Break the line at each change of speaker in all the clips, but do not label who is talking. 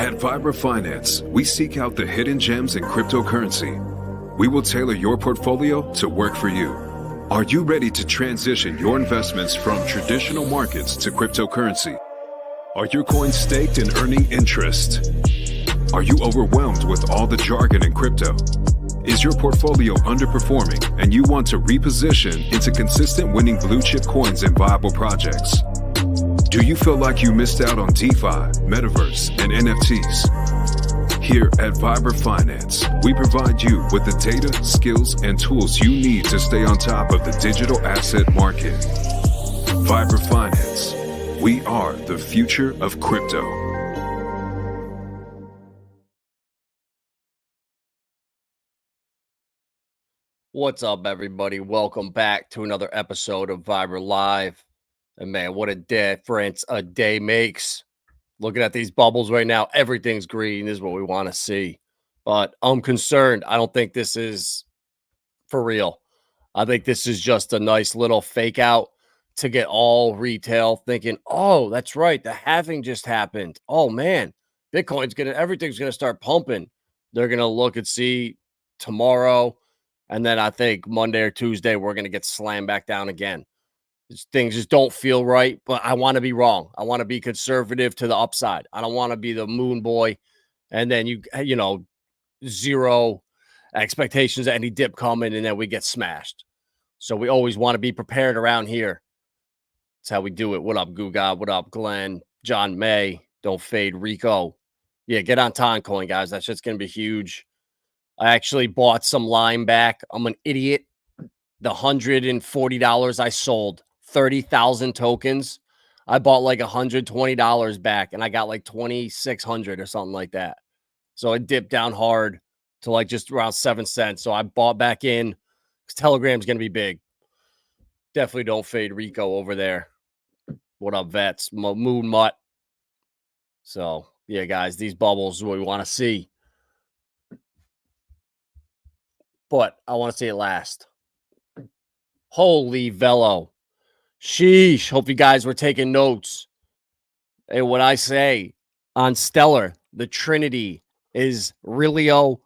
At Vibra Finance, we seek out the hidden gems in cryptocurrency. We will tailor your portfolio to work for you. Are you ready to transition your investments from traditional markets to cryptocurrency? Are your coins staked and earning interest? Are you overwhelmed with all the jargon in crypto? Is your portfolio underperforming and you want to reposition into consistent winning blue chip coins and viable projects? Do you feel like you missed out on DeFi, Metaverse, and NFTs? Here at Vibra Finance, we provide you with the data, skills, and tools you need to stay on top of the digital asset market. Vibra Finance. We are the future of crypto.
What's up, everybody? Welcome back to another episode of Vibra Live. And man, what a difference a day makes. Looking at these bubbles right now, everything's green. This is what we want to see. But I'm concerned. I don't think this is for real. I think this is just a nice little fake out to get all retail thinking, oh, that's right, the halving just happened. Oh man, everything's gonna start pumping. They're gonna look and see tomorrow. And then I think Monday or Tuesday, we're going to get slammed back down again. Things just don't feel right, but I want to be wrong. I want to be conservative to the upside. I don't want to be the moon boy. And then, zero expectations of any dip coming, and then we get smashed. So we always want to be prepared around here. That's how we do it. What up, Guga? What up, Glenn? John May? Don't fade, Rico. Yeah, get on Altcoin, guys. That shit's going to be huge. I actually bought some Lime back. I'm an idiot. The $140 I sold, 30,000 tokens. I bought like $120 back, and I got like 2,600 or something like that. So it dipped down hard to like just around 7 cents. So I bought back in because Telegram's going to be big. Definitely don't fade Rico over there. What up, vets? Moon Mutt. So, yeah, guys, these bubbles are what we want to see. But I want to see it last. Holy velo. Sheesh. Hope you guys were taking notes. And what I say on Stellar, the Trinity is Relio,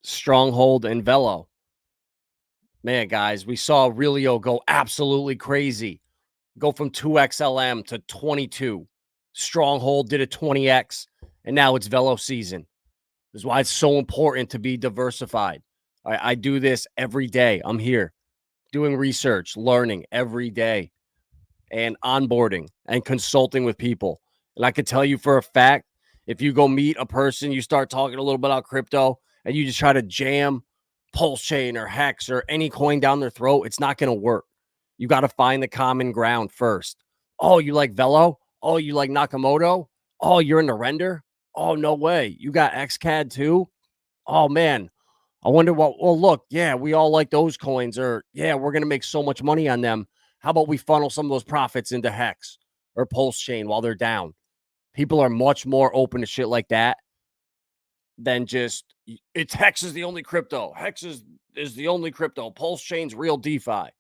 Stronghold, and Velo. Man, guys, we saw Relio go absolutely crazy. Go from 2XLM to 22. Stronghold did a 20X, and now it's Velo season. This is why it's so important to be diversified. I do this every day. I'm here doing research, learning every day, and onboarding and consulting with people. And I could tell you for a fact, if you go meet a person, you start talking a little bit about crypto, and you just try to jam Pulse Chain or Hex or any coin down their throat, it's not going to work. You got to find the common ground first. Oh, you like Velo? Oh, you like Nakamoto? Oh, you're into Render? Oh, no way. You got XCAD too? Oh, man. I wonder look, yeah, we all like those coins, or yeah, we're going to make so much money on them. How about we funnel some of those profits into Hex or Pulse Chain while they're down? People are much more open to shit like that than just, it's Hex is the only crypto. Hex is the only crypto. Pulse Chain's real DeFi.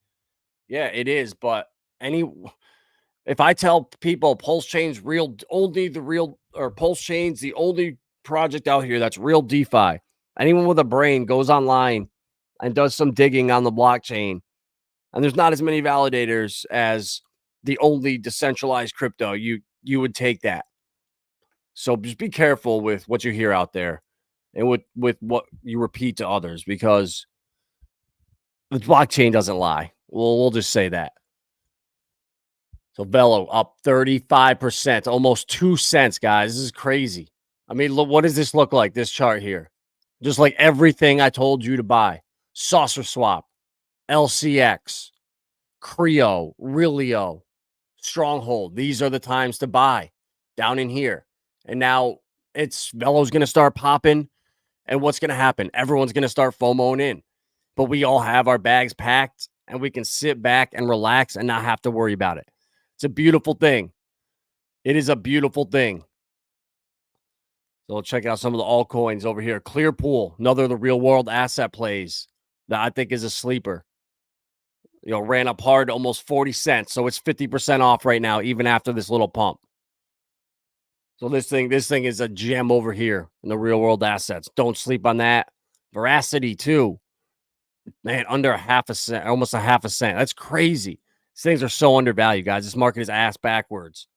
Yeah, it is. But if I tell people Pulse Chain's Pulse Chain's the only project out here that's real DeFi, anyone with a brain goes online and does some digging on the blockchain, and there's not as many validators as the only decentralized crypto, you would take that. So just be careful with what you hear out there and with what you repeat to others, because the blockchain doesn't lie. We'll just say that. So Velo up 35%, almost 2 cents, guys. This is crazy. I mean, look, what does this look like, this chart here? Just like everything I told you to buy. Saucer Swap, LCX, Creo, Relio, Stronghold. These are the times to buy down in here. And now Velo's going to start popping. And what's going to happen? Everyone's going to start FOMOing in. But we all have our bags packed, and we can sit back and relax and not have to worry about it. It's a beautiful thing. It is a beautiful thing. So we'll check out some of the altcoins over here. Clearpool, another of the real world asset plays that I think is a sleeper. Ran up hard to almost 40 cents. So it's 50% off right now, even after this little pump. So this thing is a gem over here in the real world assets. Don't sleep on that. Veracity too. Man, under a half a cent, almost a half a cent. That's crazy. These things are so undervalued, guys. This market is ass backwards.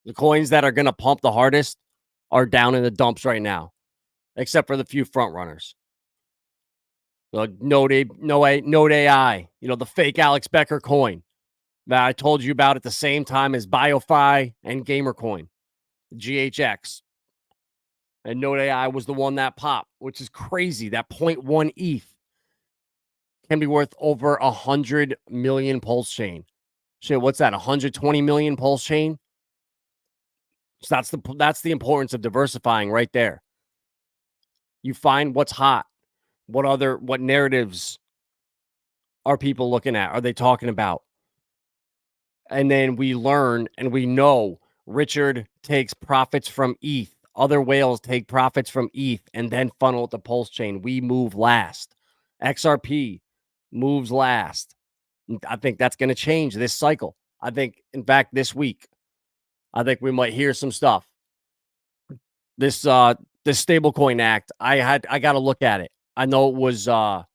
The coins that are going to pump the hardest are down in the dumps right now, except for the few front runners. So Node AI, the fake Alex Becker coin that I told you about at the same time as BioFi and Gamercoin, GHX. And Node AI was the one that popped, which is crazy. That 0.1 ETH can be worth over 100 million pulse chain. Shit, what's that? 120 million pulse chain? So that's the importance of diversifying right there. You find what's hot. What narratives are people looking at? Are they talking about? And then we learn and we know Richard takes profits from ETH. Other whales take profits from ETH and then funnel it to pulse chain. We move last. XRP moves last. I think that's going to change this cycle. I think, in fact, this week, I think we might hear some stuff. This stablecoin act, I got to look at it. I know it was, I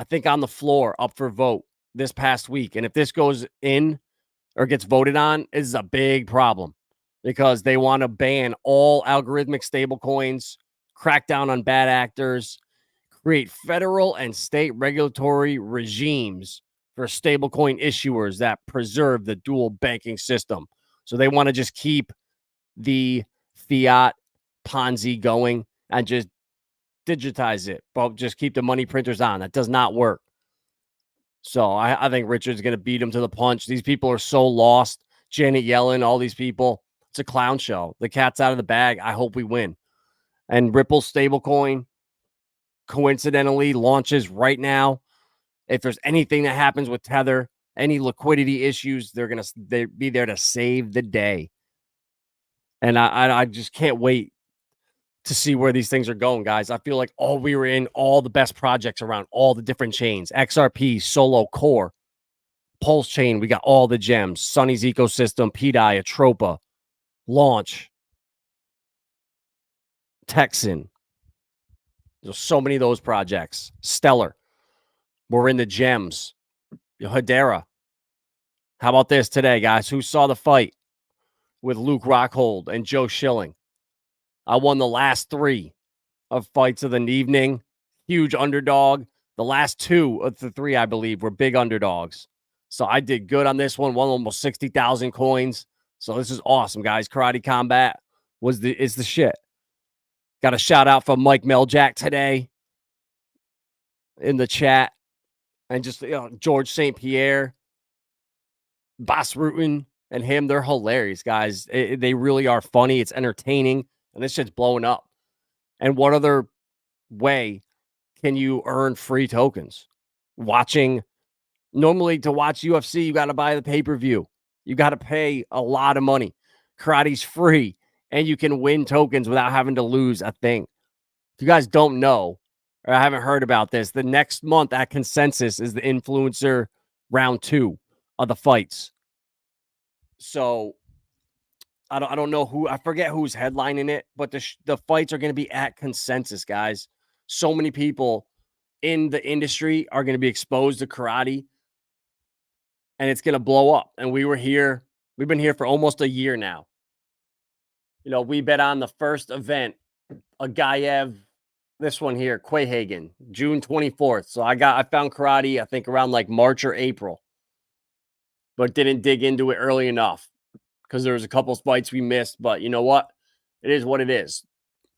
think, on the floor up for vote this past week. And if this goes in or gets voted on, is a big problem because they want to ban all algorithmic stablecoins, crack down on bad actors, create federal and state regulatory regimes for stablecoin issuers that preserve the dual banking system. So they want to just keep the fiat Ponzi going and just digitize it, but just keep the money printers on. That does not work. So I think Richard's going to beat him to the punch. These people are so lost. Janet Yellen, all these people. It's a clown show. The cat's out of the bag. I hope we win. And Ripple stablecoin coincidentally launches right now. If there's anything that happens with Tether, any liquidity issues, they'll be there to save the day. And I just can't wait to see where these things are going, guys. I feel like we were in all the best projects around all the different chains. XRP, Solo, Core, Pulse Chain. We got all the gems. Sunny's ecosystem, PDI, Atropa, Launch, Texan. There's so many of those projects. Stellar. We're in the gems. Hedera. How about this today, guys? Who saw the fight with Luke Rockhold and Joe Schilling? I won the last 3 of fights of the evening. Huge underdog. The last 2 of the 3, I believe, were big underdogs. So I did good on this one. Won almost 60,000 coins. So this is awesome, guys. Karate Combat is the shit. Got a shout out from Mike Meljack today in the chat. And just George St. Pierre, Boss Rutin, and him, they're hilarious, guys. They really are funny. It's entertaining. And this shit's blowing up. And what other way can you earn free tokens? Normally to watch UFC, you got to buy the pay-per-view. You got to pay a lot of money. Karate's free, and you can win tokens without having to lose a thing. If you guys don't know, or I haven't heard about this, the next month at Consensus is the influencer round 2 of the fights. So I don't know who, I forget who's headlining it, but the fights are going to be at Consensus, guys. So many people in the industry are going to be exposed to karate, and it's going to blow up. And we've been here for almost a year now. We bet on the first event, Agayev, this one here, Quayhagen, June 24th. So I found karate, I think around like March or April, but didn't dig into it early enough because there was a couple fights we missed. But you know what? It is what it is.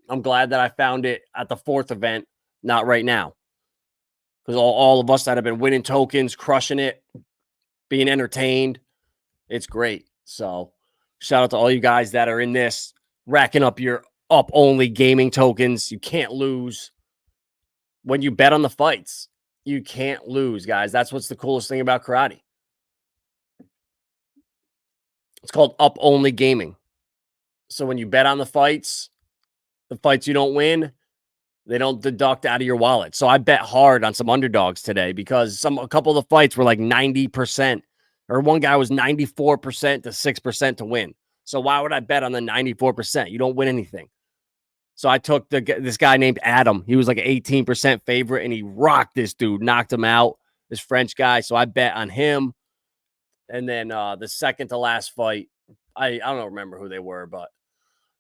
I'm glad that I found it at the 4th event, not right now. Because all of us that have been winning tokens, crushing it, being entertained, it's great. So shout out to all you guys that are in this, racking up your up-only gaming tokens. You can't lose. When you bet on the fights, you can't lose, guys. That's what's the coolest thing about karate. It's called up-only gaming. So when you bet on the fights you don't win, they don't deduct out of your wallet. So I bet hard on some underdogs today because a couple of the fights were like 90%, or one guy was 94% to 6% to win. So why would I bet on the 94%? You don't win anything. So I took this guy named Adam. He was like an 18% favorite, and he rocked this dude, knocked him out, this French guy. So I bet on him. And then the second to last fight, I don't remember who they were, but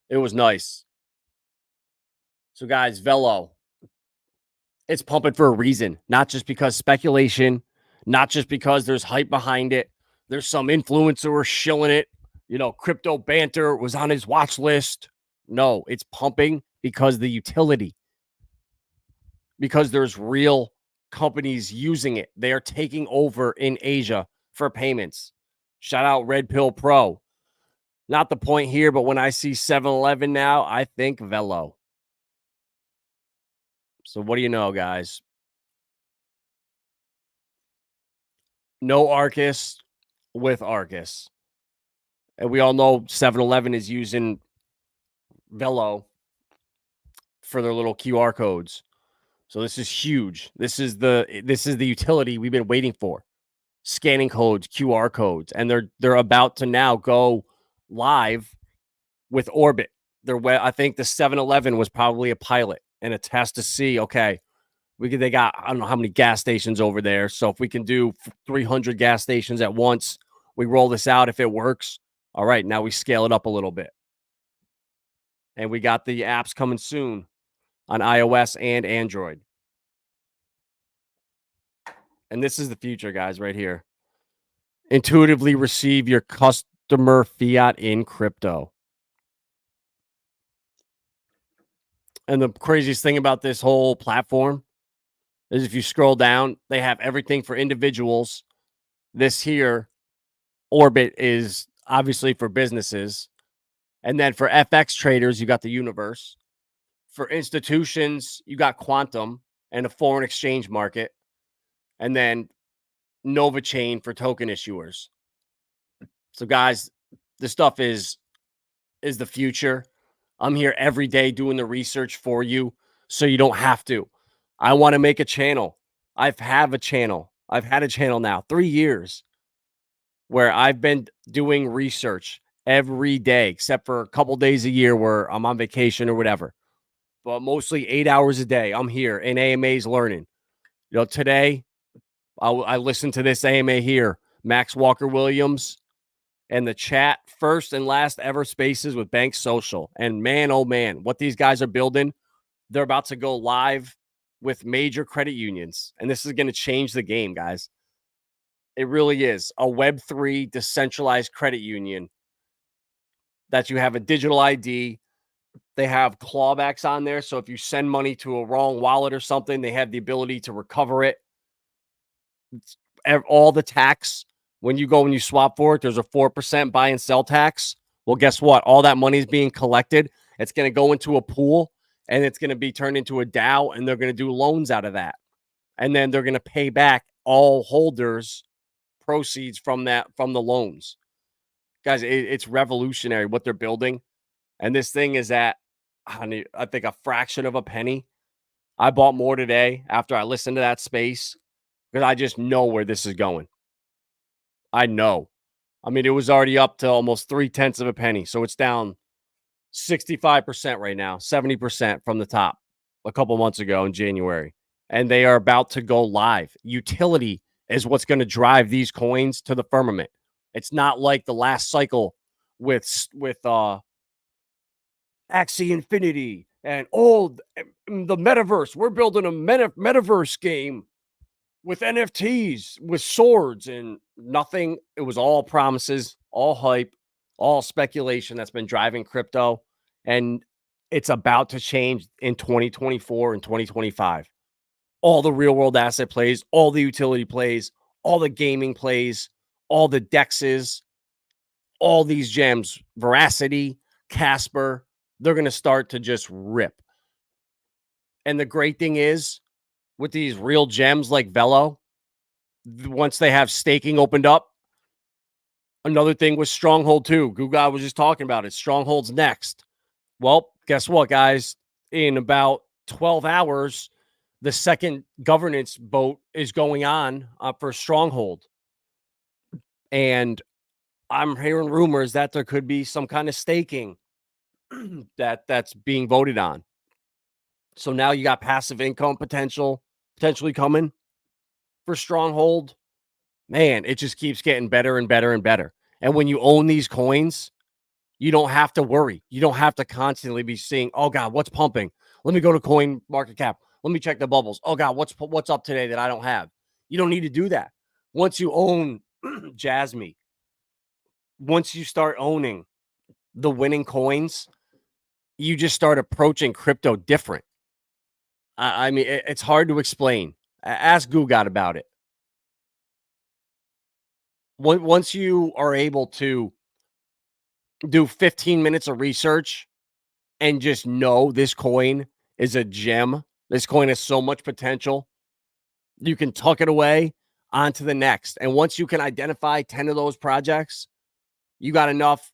it was nice. So guys, Velo, it's pumping for a reason, not just because speculation, not just because there's hype behind it. There's some influencer shilling it. You know, crypto banter was on his watch list. No, it's pumping because the utility, because there's real companies using it. They are taking over in Asia for payments. Shout out Red Pill Pro. Not the point here, but when I see 7-Eleven now, I think Velo. So what do you know, guys? No Arcus with Arcus. And we all know 7-Eleven is using Velo for their little QR codes. So this is huge. This is the utility we've been waiting for. Scanning codes, QR codes, and they're about to now go live with Orbit. I think the 7-Eleven was probably a pilot and a test to see, okay, they got, I don't know how many gas stations over there. So if we can do 300 gas stations at once, we roll this out. If it works, all right, now we scale it up a little bit. And we got the apps coming soon on iOS and Android. And this is the future, guys, right here. Intuitively receive your customer fiat in crypto. And the craziest thing about this whole platform is if you scroll down, they have everything for individuals. This here, Orbit, is obviously for businesses. And then for FX traders, you got the universe. For institutions, you got Quantum and a foreign exchange market. And then Nova Chain for token issuers. So guys, this stuff is the future. I'm here every day doing the research for you so you don't have to. I want to make a channel. I've had a channel now 3 years where I've been doing research every day, except for a couple days a year where I'm on vacation or whatever. But mostly 8 hours a day, I'm here in AMAs learning. You know, today I listened to this AMA here, Max Walker Williams, and the chat, first and last ever spaces with Bank Social. And man, oh man, what these guys are building, they're about to go live with major credit unions. And this is going to change the game, guys. It really is a Web3 decentralized credit union that you have a digital ID. They have clawbacks on there. So if you send money to a wrong wallet or something, they have the ability to recover it. All the tax, when you swap for it, there's a 4% buy and sell tax. Well, guess what? All that money is being collected. It's going to go into a pool and it's going to be turned into a DAO, and they're going to do loans out of that. And then they're going to pay back all holders proceeds from the loans. Guys, it's revolutionary what they're building. And this thing is at, I think, a fraction of a penny. I bought more today after I listened to that space because I just know where this is going. I know. I mean, it was already up to almost 0.3 of a penny. So it's down 65% right now, 70% from the top a couple months ago in January. And they are about to go live. Utility is what's going to drive these coins to the firmament. It's not like the last cycle with Axie Infinity and the metaverse. We're building a metaverse game with NFTs, with swords and nothing. It was all promises, all hype, all speculation that's been driving crypto. And it's about to change in 2024 and 2025. All the real world asset plays, all the utility plays, all the gaming plays, all the dexes, all these gems, Veracity, Casper, they're going to start to just rip. And the great thing is, with these real gems like Velo, once they have staking opened up, another thing was Stronghold too. Guga was just talking about it. Stronghold's next. Well, guess what, guys? In about 12 hours, the second governance vote is going on for Stronghold. And I'm hearing rumors that there could be some kind of staking that's being voted on. So now you got passive income potentially coming for Stronghold. Man, it just keeps getting better and better and better. And when you own these coins, you don't have to worry. You don't have to constantly be seeing, oh God, what's pumping? Let me go to Coin Market Cap. Let me check the bubbles. Oh God, what's up today that I don't have? You don't need to do that. Once you own Jasmy, once you start owning the winning coins, you just start approaching crypto different. I mean, it's hard to explain. Ask Gugat about it. Once you are able to do 15 minutes of research and just know this coin is a gem, this coin has so much potential, you can tuck it away onto the next. And once you can identify 10 of those projects, you got enough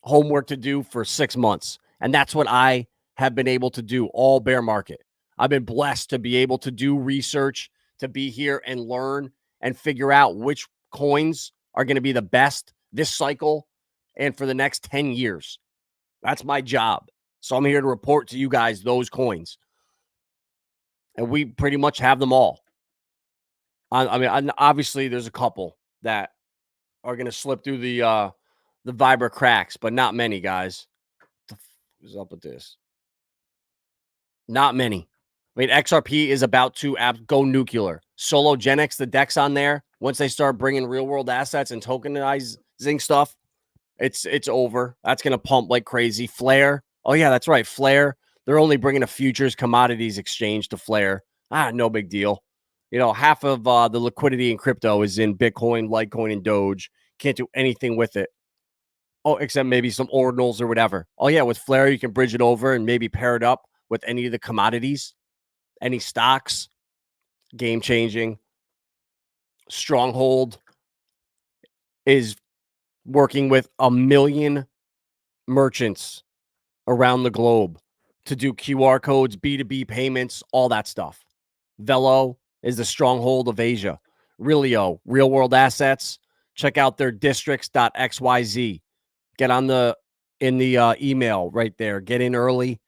homework to do for 6 months. And that's what I have been able to do all bear market. I've been blessed to be able to do research, to be here and learn and figure out which coins are going to be the best this cycle and for the next 10 years. That's my job. So I'm here to report to you guys those coins. And we pretty much have them all. I mean, obviously there's a couple that are going to slip through the Vibra cracks, but not many, guys. What the f is up with this? Not many. I mean, XRP is about to go nuclear. Sologenics, the decks on there, once they start bringing real world assets and tokenizing stuff, it's over. That's going to pump like crazy. Flare. Oh, yeah, that's right. Flare. They're only bringing a futures commodities exchange to Flare. No big deal. You know, half of the liquidity in crypto is in Bitcoin, Litecoin, and Doge. Can't do anything with it. Oh, except maybe some ordinals or whatever. Oh, yeah, with Flare, you can bridge it over and maybe pair it up with any of the commodities, any stocks. Game changing. Stronghold is working with 1 million merchants around the globe to do QR codes, B2B payments, all that stuff. Velo is the stronghold of Asia. Realio, real world assets. Check out their districts.xyz. Get on the email right there. Get in early.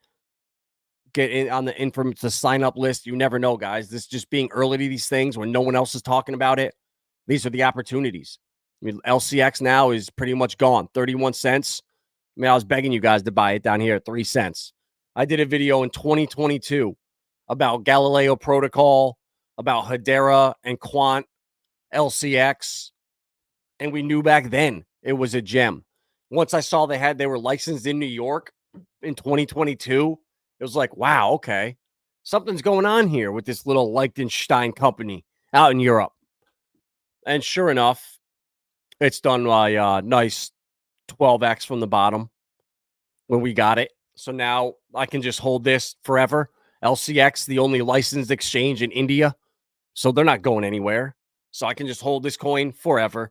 Get in on the sign up list. You never know, guys. This just being early to these things when no one else is talking about it. These are the opportunities. I mean, LCX now is pretty much gone. 31 cents. I mean, I was begging you guys to buy it down here at 3 cents. I did a video in 2022 about Galileo Protocol, about Hedera and Quant LCX. And we knew back then it was a gem. Once I saw they were licensed in New York in 2022, it was like, wow, okay. Something's going on here with this little Liechtenstein company out in Europe. And sure enough, it's done a nice 12x from the bottom when we got it. So now I can just hold this forever. LCX, the only licensed exchange in India. So they're not going anywhere. So I can just hold this coin forever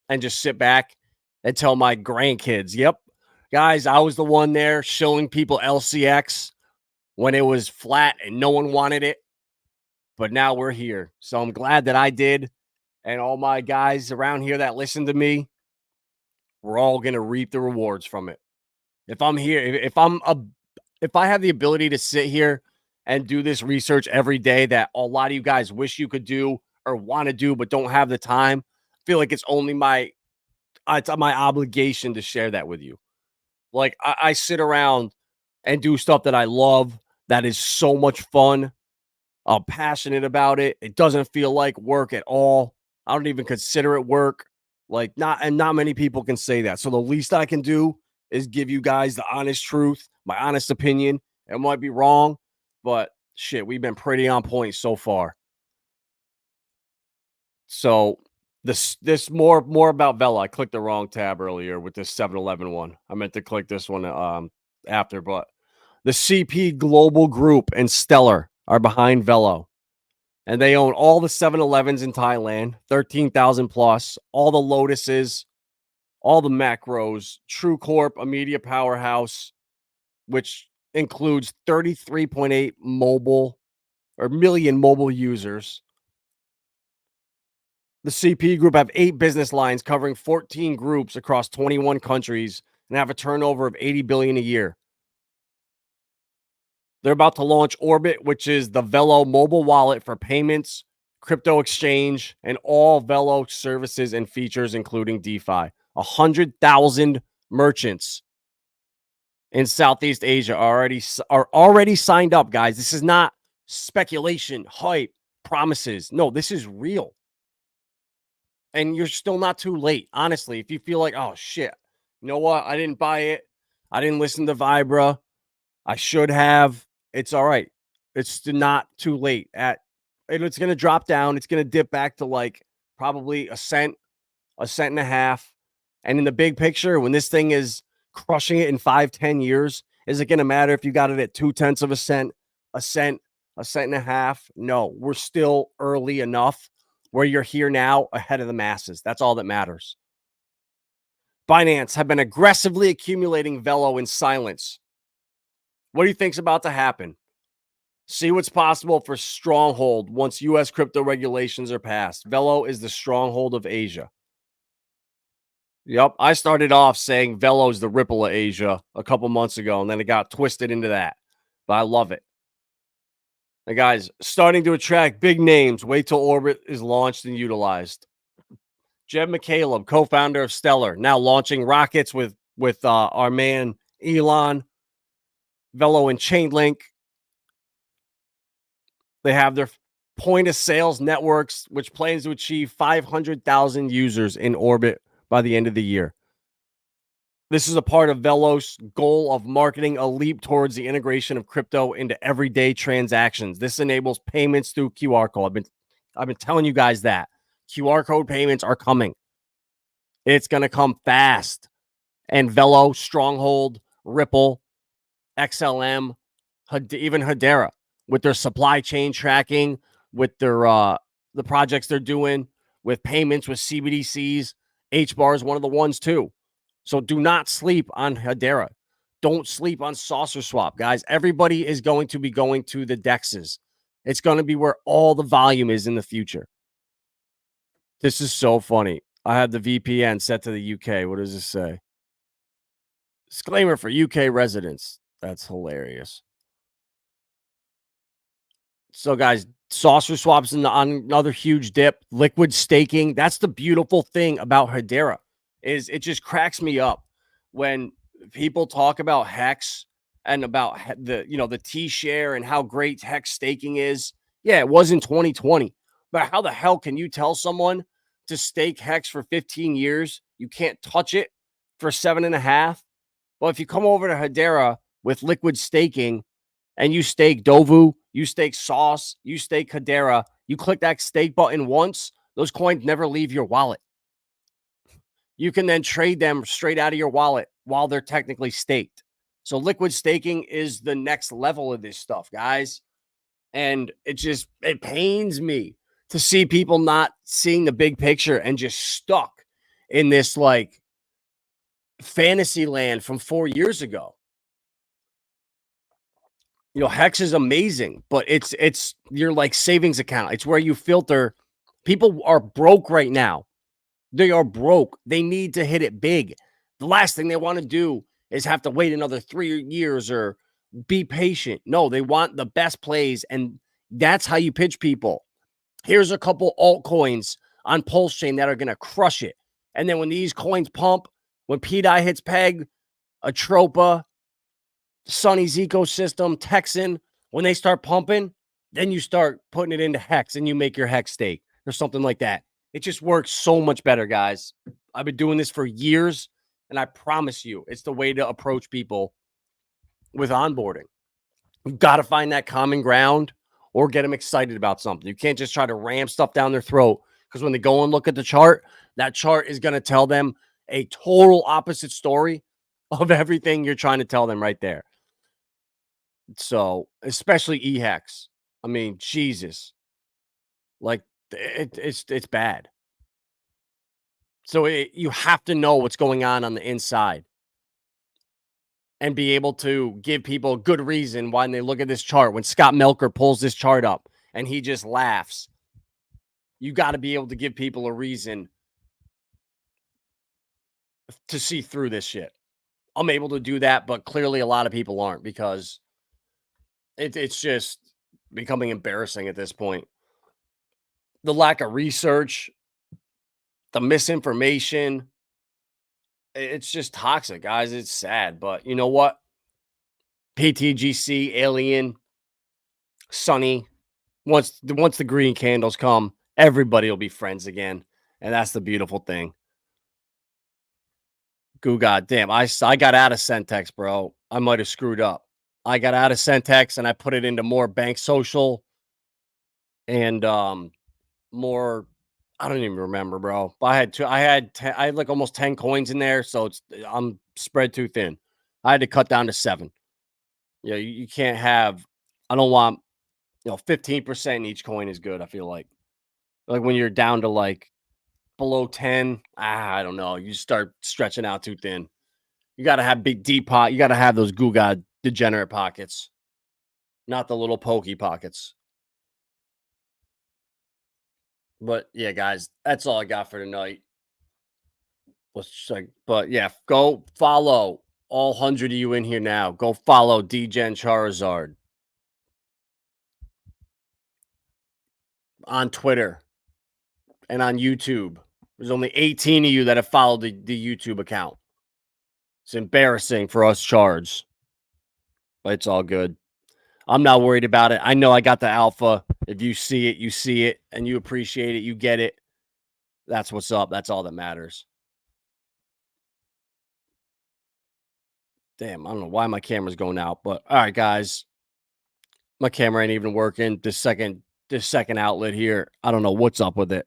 and just sit back and tell my grandkids, yep, guys, I was the one there showing people LCX when it was flat and no one wanted it. But now we're here. So I'm glad that I did. And all my guys around here that listen to me, we're all going to reap the rewards from it. If I'm here, if I have the ability to sit here and do this research every day that a lot of you guys wish you could do or want to do but don't have the time, I feel like it's only my obligation to share that with you. Like I sit around and do stuff that I love, that is so much fun. I'm passionate about it. It doesn't feel like work at all. I don't even consider it work. Like not many people can say that. So the least I can do is give you guys the honest truth, my honest opinion. It might be wrong, but shit, we've been pretty on point so far. So this more about Vela. I clicked the wrong tab earlier with this 7-Eleven one. I meant to click this one after, but the CP Global Group and Stellar are behind Velo. And they own all the 7-Elevens in Thailand, 13,000 plus, all the Lotuses, all the macros, True Corp, a media powerhouse, which includes 33.8 million mobile users. The CP Group have 8 business lines covering 14 groups across 21 countries and have a turnover of $80 billion a year. They're about to launch Orbit, which is the Velo mobile wallet for payments, crypto exchange, and all Velo services and features, including DeFi. 100,000 merchants in Southeast Asia are already signed up, guys. This is not speculation, hype, promises. No, this is real. And you're still not too late. Honestly, if you feel like, oh shit, you know what? I didn't buy it. I didn't listen to Vibra. I should have. It's all right. It's not too late. It's going to drop down. It's going to dip back to like probably a cent and a half. And in the big picture, when this thing is crushing it in 5-10 years, is it going to matter if you got it at 0.2 of a cent, a cent and a half? No, we're still early enough where you're here now ahead of the masses. That's all that matters. Binance have been aggressively accumulating Velo in silence. What do you think's about to happen? See what's possible for Stronghold once U.S. crypto regulations are passed. Velo is the stronghold of Asia. Yep, I started off saying Velo is the Ripple of Asia a couple months ago, and then it got twisted into that. But I love it. And guys, starting to attract big names. Wait till Orbit is launched and utilized. Jeb McCaleb, co-founder of Stellar, now launching rockets with our man Elon. Velo and Chainlink. They have their point of sales networks, which plans to achieve 500,000 users in orbit by the end of the year. This is a part of Velo's goal of marketing a leap towards the integration of crypto into everyday transactions. This enables payments through QR code. I've been telling you guys that QR code payments are coming. It's going to come fast. And Velo, Stronghold, Ripple, XLM, even Hedera, with their supply chain tracking, with their the projects they're doing, with payments with CBDCs. HBAR is one of the ones too. So do not sleep on Hedera. Don't sleep on Saucer Swap, guys. Everybody is going to be going to the DEXs. It's going to be where all the volume is in the future. This is so funny. I have the VPN set to the UK. What does this say? Disclaimer for UK residents. That's hilarious. So, guys, Saucer Swap's on another huge dip. Liquid staking. That's the beautiful thing about Hedera, is it just cracks me up when people talk about Hex and about the T-share and how great Hex staking is. Yeah, it was in 2020. But how the hell can you tell someone to stake Hex for 15 years? You can't touch it for 7.5. Well, if you come over to Hedera with liquid staking and you stake Dovu, you stake Sauce, you stake Hedera, you click that stake button once, those coins never leave your wallet. You can then trade them straight out of your wallet while they're technically staked. So liquid staking is the next level of this stuff, guys. And it pains me to see people not seeing the big picture and just stuck in this like fantasy land from 4 years ago. Hex is amazing, but it's your like savings account. It's where you filter. People are broke right now. They are broke. They need to hit it big. The last thing they want to do is have to wait another 3 years or be patient. No, they want the best plays, and that's how you pitch people. Here's a couple altcoins on Pulse Chain that are going to crush it. And then when these coins pump, when PDI hits peg, Atropa, Sunny's ecosystem, Texan, when they start pumping, then you start putting it into Hex and you make your Hex stake or something like that. It just works so much better, guys. I've been doing this for years, and I promise you, it's the way to approach people with onboarding. You've got to find that common ground or get them excited about something. You can't just try to ram stuff down their throat, because when they go and look at the chart, that chart is going to tell them a total opposite story of everything you're trying to tell them right there. So, especially EHEX. I mean, Jesus. Like, it's bad. So, you have to know what's going on the inside and be able to give people a good reason when they look at this chart. When Scott Melker pulls this chart up and he just laughs. You got to be able to give people a reason to see through this shit. I'm able to do that, but clearly a lot of people aren't because it's just becoming embarrassing at this point. The lack of research, the misinformation, it's just toxic, guys. It's sad, but you know what? PTGC, Alien, Sunny, once the green candles come, everybody will be friends again, and that's the beautiful thing. Goo God damn, I got out of Centex, bro. I might have screwed up. I got out of Centex and I put it into more Bank Social and more. I don't even remember, bro. But I had like almost 10 coins in there, so I'm spread too thin. I had to cut down to 7. Yeah, you can't have. I don't want 15% in each coin is good. I feel like when you're down to like below 10, I don't know. You start stretching out too thin. You got to have big deep pot. You got to have those goo god degenerate pockets, not the little pokey pockets. But yeah, guys, that's all I got for tonight. Let's check. But yeah, go follow all 100 of you in here now. Go follow Degencharizard on Twitter and on YouTube. There's only 18 of you that have followed the YouTube account. It's embarrassing for us Chards, but it's all good. I'm not worried about it. I know I got the alpha. If you see it, you see it, and you appreciate it, you get it. That's what's up. That's all that matters. Damn, I don't know why my camera's going out, but all right, guys. My camera ain't even working. This second outlet here, I don't know what's up with it.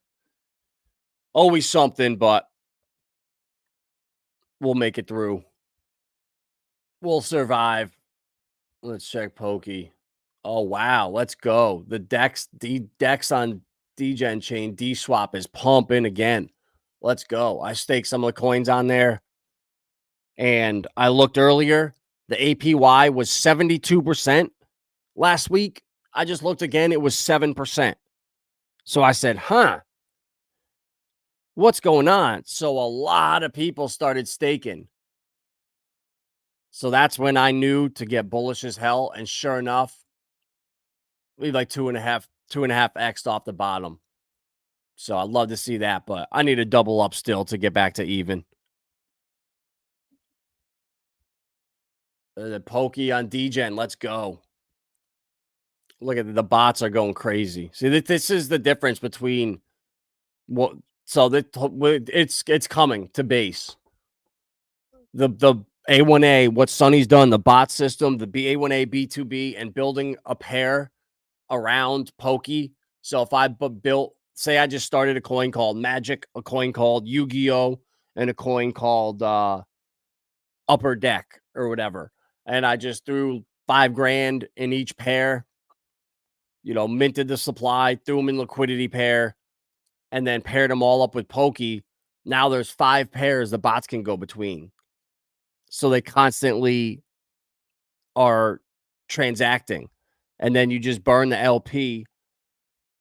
Always something, but we'll make it through. We'll survive. Let's check Pokey. Oh wow, let's go. The Dex on Dgen chain D swap is pumping again. Let's go. I staked some of the coins on there, and I looked earlier. The APY was 72% last week. I just looked again; it was 7%. So I said, "Huh, what's going on?" So a lot of people started staking. So that's when I knew to get bullish as hell. And sure enough, we like 2.5x off the bottom. So I'd love to see that, but I need to double up still to get back to even. The Pokey on Dgen, let's go. Look at the bots are going crazy. See, this is the difference between what. So that it's coming to base. The A1A, what Sonny's done, the bot system, the A1A, B2B, and building a pair around Pokey. So if I built, say I just started a coin called Magic, a coin called Yu-Gi-Oh, and a coin called Upper Deck or whatever, and I just threw $5,000 in each pair, minted the supply, threw them in liquidity pair, and then paired them all up with Pokey. Now there's 5 pairs the bots can go between. So they constantly are transacting. And then you just burn the LP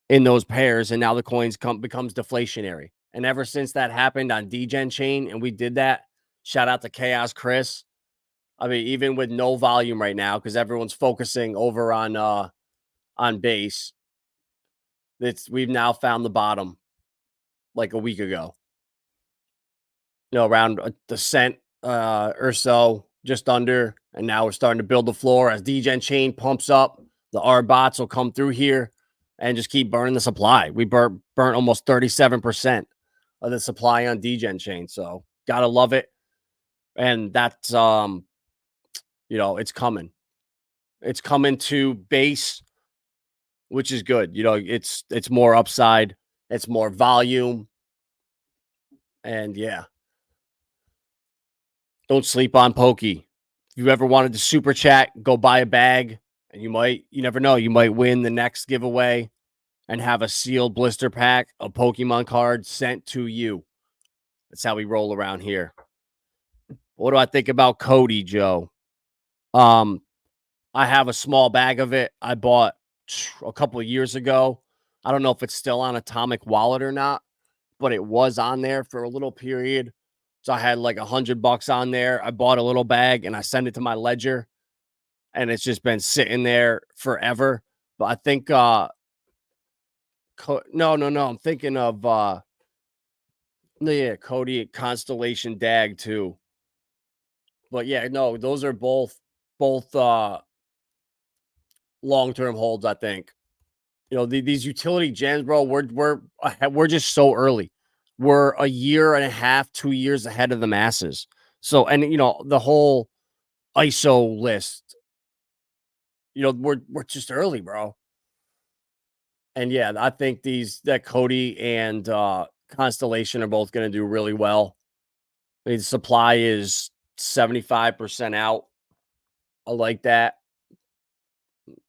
in those pairs, and now the coins becomes deflationary. And ever since that happened on Dgen chain, and we did that, shout out to Chaos Chris. I mean, even with no volume right now, because everyone's focusing over on base, we've now found the bottom like a week ago. Around the cent or so, just under, and now we're starting to build the floor as Dgen chain pumps up. The R bots will come through here and just keep burning the supply. We burnt almost 37% of the supply on Dgen chain, so gotta love it. And that's it's coming. It's coming to base, which is good. It's more upside, it's more volume, and yeah. Don't sleep on Pokey. If you ever wanted to super chat, go buy a bag, and you never know, you might win the next giveaway and have a sealed blister pack of Pokemon cards sent to you. That's how we roll around here. What do I think about Cody, Joe? I have a small bag of it. I bought a couple of years ago. I don't know if it's still on Atomic Wallet or not, but it was on there for a little period. So I had like $100 on there. I bought a little bag and I sent it to my ledger, and it's just been sitting there forever. But I think no. I'm thinking of yeah, Cody Constellation Dag too. But yeah, no, those are both long-term holds, I think. You know, these utility gems, bro, we're just so early. We're a year and a half, 2 years ahead of the masses. So, and you know, the whole ISO list, you know, we're just early, bro. And yeah, I think that Cody and Constellation are both going to do really well. I mean, the supply is 75% out. I like that.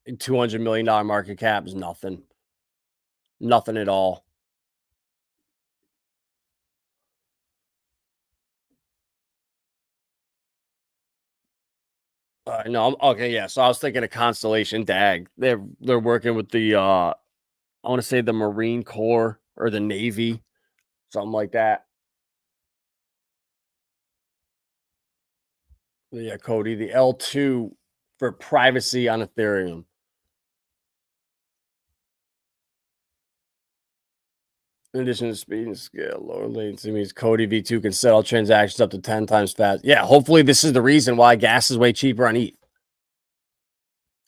$200 million market cap is nothing. Nothing at all. No, okay, yeah. So I was thinking of Constellation Dag. They're working with the I want to say the Marine Corps or the Navy, something like that. Yeah, Cody, the L2 for privacy on Ethereum. In addition to speed and scale, lower latency means Cody V2 can settle transactions up to 10 times fast. Yeah, hopefully this is the reason why gas is way cheaper on ETH.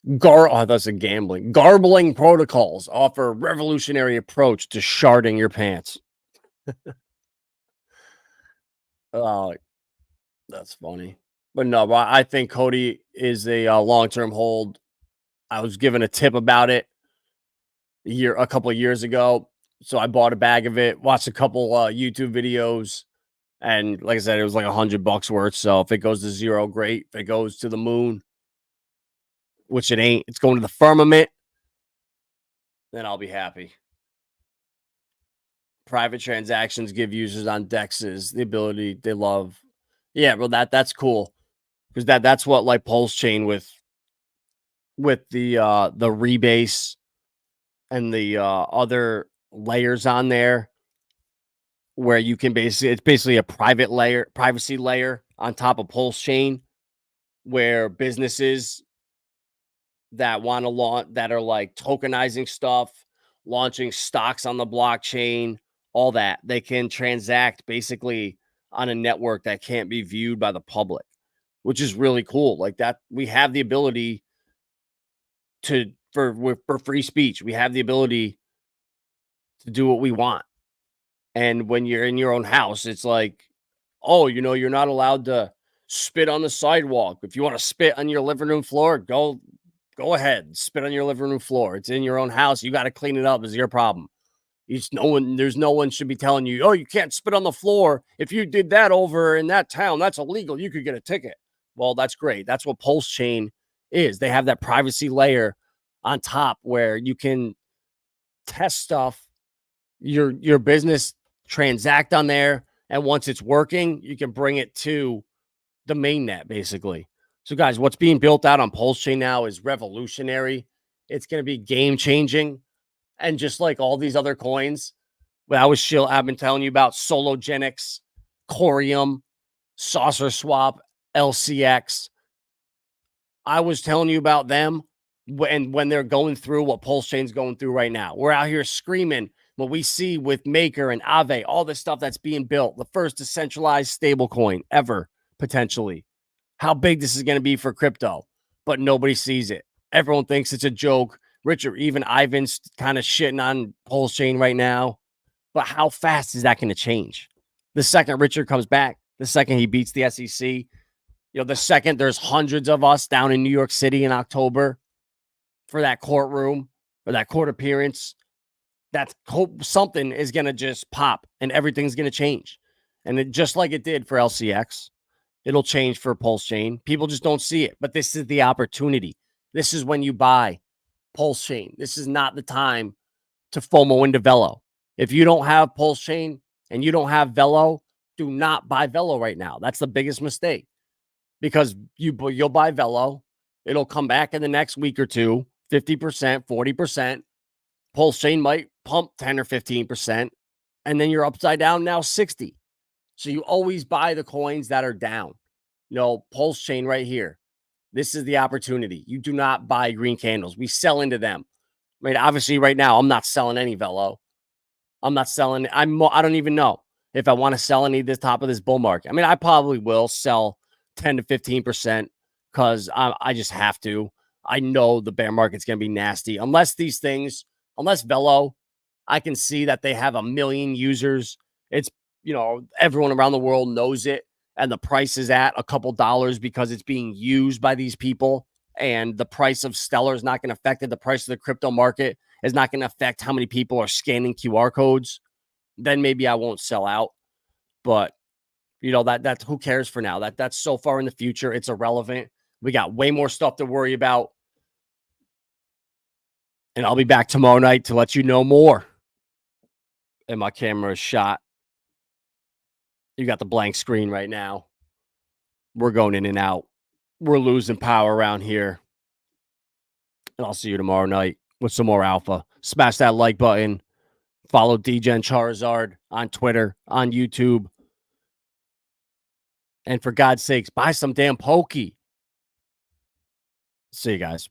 That's a gambling. Garbling protocols offer a revolutionary approach to sharding your pants. Oh, that's funny. But no, I think Cody is a long-term hold. I was given a tip about it a couple of years ago. So I bought a bag of it, watched a couple YouTube videos, and like I said, it was like $100 worth. So if it goes to zero, great. If it goes to the moon, which it ain't, it's going to the firmament, then I'll be happy. Private transactions give users on dexes the ability they love. Yeah, well, that's cool because that's what like Pulse Chain with the rebase and the other layers on there, where you can it's basically a privacy layer on top of Pulse Chain, where businesses that want to launch, that are like tokenizing stuff, launching stocks on the blockchain, all that, they can transact basically on a network that can't be viewed by the public, which is really cool. Like that, we have the ability to for free speech. We have the ability to do what we want. And when you're in your own house, it's like, oh, you know, you're not allowed to spit on the sidewalk. If you want to spit on your living room floor, go ahead, spit on your living room floor. It's in your own house. You got to clean it up. It's your problem. There's no one should be telling you, oh, you can't spit on the floor. If you did that over in that town, that's illegal. You could get a ticket. Well, that's great. That's what Pulse Chain is. They have that privacy layer on top where you can test stuff, your business transact on there, and once it's working, you can bring it to the mainnet basically. So guys, what's being built out on Pulse Chain now is revolutionary. It's going to be game changing. And just like all these other coins, I've been telling you about Sologenics, Corium, Saucer Swap, LCX. I was telling you about them when they're going through what Pulse Chain's going through right now. We're out here screaming what we see with Maker and Aave, all this stuff that's being built, the first decentralized stablecoin ever, potentially. How big this is going to be for crypto, but nobody sees it. Everyone thinks it's a joke. Richard, even Ivan's kind of shitting on Pulse Chain right now. But how fast is that going to change? The second Richard comes back, the second he beats the SEC, you know, the second there's hundreds of us down in New York City in October for that courtroom or that court appearance, something is going to just pop and everything's going to change. And just like it did for LCX, it'll change for Pulse Chain. People just don't see it, but this is the opportunity. This is when you buy Pulse Chain. This is not the time to FOMO into Velo. If you don't have Pulse Chain and you don't have Velo, do not buy Velo right now. That's the biggest mistake, because you'll buy Velo. It'll come back in the next week or two, 50%, 40%. Pulse chain might pump 10 or 15%, and then you're upside down now 60. So you always buy the coins that are down. Pulse chain right here. This is the opportunity. You do not buy green candles. We sell into them. I mean, obviously right now I'm not selling any Velo. I'm not selling. I don't even know if I want to sell any at the top of this bull market. I mean, I probably will sell 10 to 15% because I just have to. I know the bear market's going to be nasty unless Velo, I can see that they have 1 million users. It's, everyone around the world knows it. And the price is at a couple dollars because it's being used by these people. And the price of Stellar is not going to affect it. The price of the crypto market is not going to affect how many people are scanning QR codes. Then maybe I won't sell out. But, that's who cares for now. That's so far in the future. It's irrelevant. We got way more stuff to worry about. And I'll be back tomorrow night to let you know more. And my camera is shot. You got the blank screen right now. We're going in and out. We're losing power around here. And I'll see you tomorrow night with some more alpha. Smash that like button. Follow degencharizard on Twitter, on YouTube. And for God's sakes, buy some damn Pokey. See you guys.